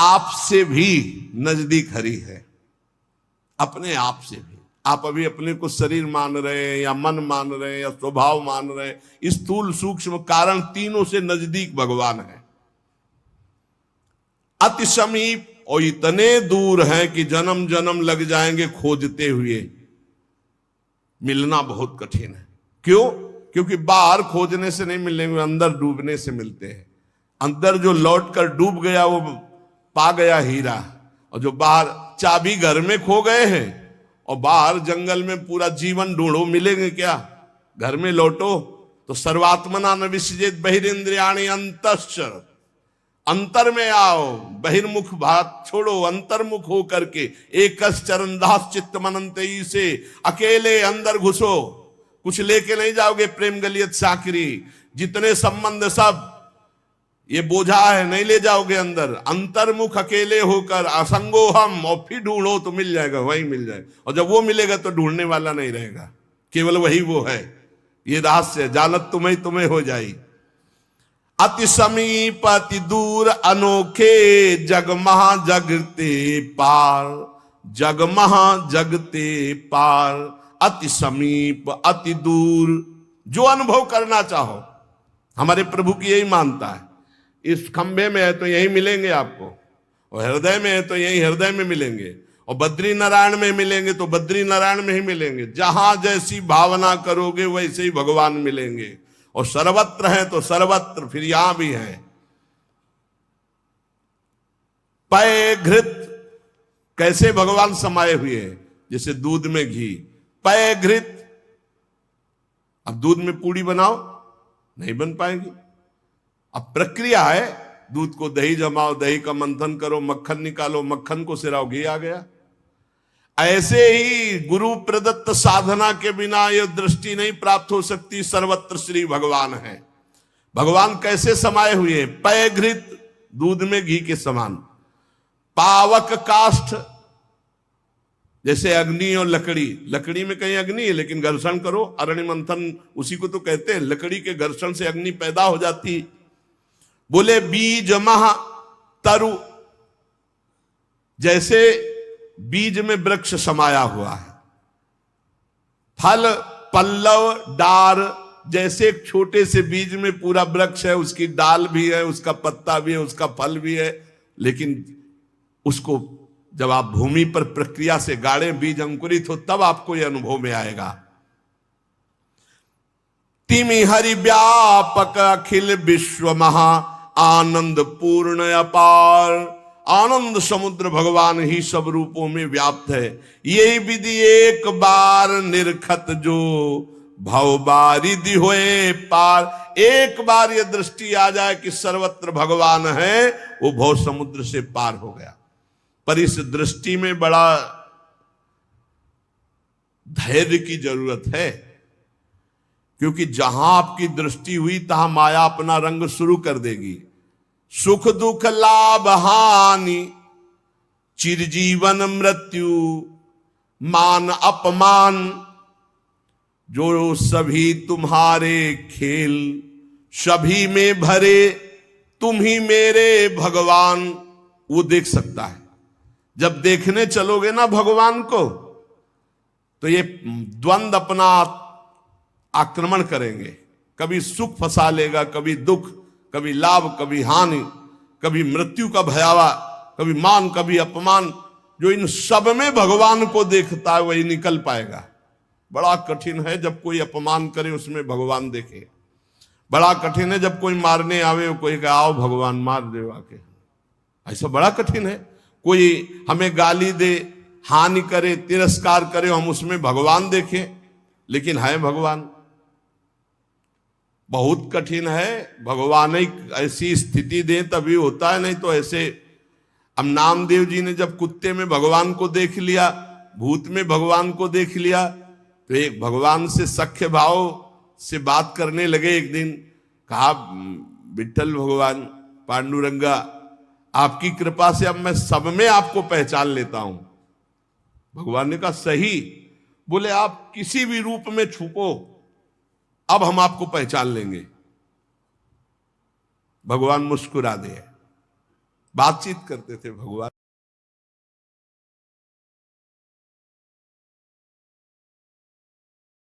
आपसे भी नजदीक हरि है, अपने आप से भी। आप अभी अपने को शरीर मान रहे हैं या मन मान रहे हैं या स्वभाव मान रहे हैं, स्थूल सूक्ष्म कारण तीनों से नजदीक भगवान है, अति समीप, और इतने दूर हैं कि जन्म जन्म लग जाएंगे खोजते हुए, मिलना बहुत कठिन है। क्यों? क्योंकि बाहर खोजने से नहीं मिलेंगे, अंदर डूबने से मिलते हैं। अंदर जो लौट कर डूब गया वो पा गया हीरा, और जो बाहर चाबी घर में खो गए हैं और बाहर जंगल में पूरा जीवन ढूंढो, मिलेंगे क्या? घर में लौटो तो सर्वात्मना न विसृजेत बहिरिंद्रियाणि अंतश्चर, अंतर में आओ, बहिर्मुख बात छोड़ो, अंतर्मुख हो करके एक चरणदास चित्त मनंते से अकेले अंदर घुसो। कुछ लेके नहीं जाओगे प्रेम गलियत साकरी, जितने संबंध सब ये बोझा है नहीं ले जाओगे अंदर। अंतर्मुख अकेले होकर असंगो हम, और फिर ढूंढो तो मिल जाएगा, वही मिल जाएगा। और जब वो मिलेगा तो ढूंढने वाला नहीं रहेगा, केवल वही वो है। ये रहस्य जानत तुम्हें तुम्हें हो जाई। अति समीप अति दूर अनोखे, जग महा जगते पार, जग महा जगते पार, अति समीप अति दूर। जो अनुभव करना चाहो, हमारे प्रभु की यही मानता है। इस खंभे में है तो यही मिलेंगे आपको, और हृदय में है तो यही हृदय में मिलेंगे, और बद्री नारायण में मिलेंगे तो बद्री नारायण में ही मिलेंगे। जहां जैसी भावना करोगे वैसे ही भगवान मिलेंगे, और सर्वत्र है तो सर्वत्र फिर यहां भी है। पय घृत, कैसे भगवान समाये हुए हैं? जैसे दूध में घी। पय घृत, अब दूध में पूड़ी बनाओ नहीं बन पाएगी। अब प्रक्रिया है, दूध को दही जमाओ, दही का मंथन करो, मक्खन निकालो, मक्खन को सिराओ, घी आ गया। ऐसे ही गुरु प्रदत्त साधना के बिना यह दृष्टि नहीं प्राप्त हो सकती। सर्वत्र श्री भगवान है। भगवान कैसे समाये हुए? पय घृत, दूध में घी के समान। पावक काष्ठ, जैसे अग्नि और लकड़ी। लकड़ी में कहीं अग्नि है लेकिन घर्षण करो, अरण्य मंथन उसी को तो कहते हैं। लकड़ी के घर्षण से अग्नि पैदा हो जाती है। बोले बीज महा तरु, जैसे बीज में वृक्ष समाया हुआ है। फल पल्लव डार, जैसे एक छोटे से बीज में पूरा वृक्ष है, उसकी डाल भी है, उसका पत्ता भी है, उसका फल भी है, लेकिन उसको जब आप भूमि पर प्रक्रिया से गाड़े, बीज अंकुरित हो, तब आपको यह अनुभव में आएगा। तिमि हरि व्यापक अखिल विश्व महा आनंद पूर्ण अपार। आनंद समुद्र भगवान ही सब रूपों में व्याप्त है। यही विधि एक बार निरखत जो भव बारिधि होए पार। एक बार यह दृष्टि आ जाए कि सर्वत्र भगवान है, वो भव समुद्र से पार हो गया। पर इस दृष्टि में बड़ा धैर्य की जरूरत है, क्योंकि जहां आपकी दृष्टि हुई तहां माया अपना रंग शुरू कर देगी। सुख दुख लाभ हानि, चिरजीवन मृत्यु, मान अपमान, जो सभी तुम्हारे खेल, सभी में भरे तुम ही मेरे भगवान, वो देख सकता है। जब देखने चलोगे ना भगवान को, तो ये द्वंद अपना आक्रमण करेंगे। कभी सुख फंसा लेगा, कभी दुख, कभी लाभ, कभी हानि, कभी मृत्यु का भयावा, कभी मान, कभी अपमान। जो इन सब में भगवान को देखता है वही निकल पाएगा। बड़ा कठिन है जब कोई अपमान करे उसमें भगवान देखे। बड़ा कठिन है जब कोई मारने आवे, कोई कहे आओ भगवान मार दे आके। ऐसा बड़ा कठिन है। कोई हमें गाली दे, हानि करे, तिरस्कार करे, हम उसमें भगवान देखें, लेकिन है भगवान। बहुत कठिन है। भगवान एक ऐसी स्थिति दे तभी होता है, नहीं तो ऐसे। अब नामदेव जी ने जब कुत्ते में भगवान को देख लिया, भूत में भगवान को देख लिया, तो एक भगवान से सख्य भाव से बात करने लगे। एक दिन कहा, विठ्ठल भगवान, पांडुरंगा, आपकी कृपा से अब मैं सब में आपको पहचान लेता हूं। भगवान ने कहा सही। बोले आप किसी भी रूप में छुपो, अब हम आपको पहचान लेंगे। भगवान मुस्कुरा दे। बातचीत करते थे भगवान।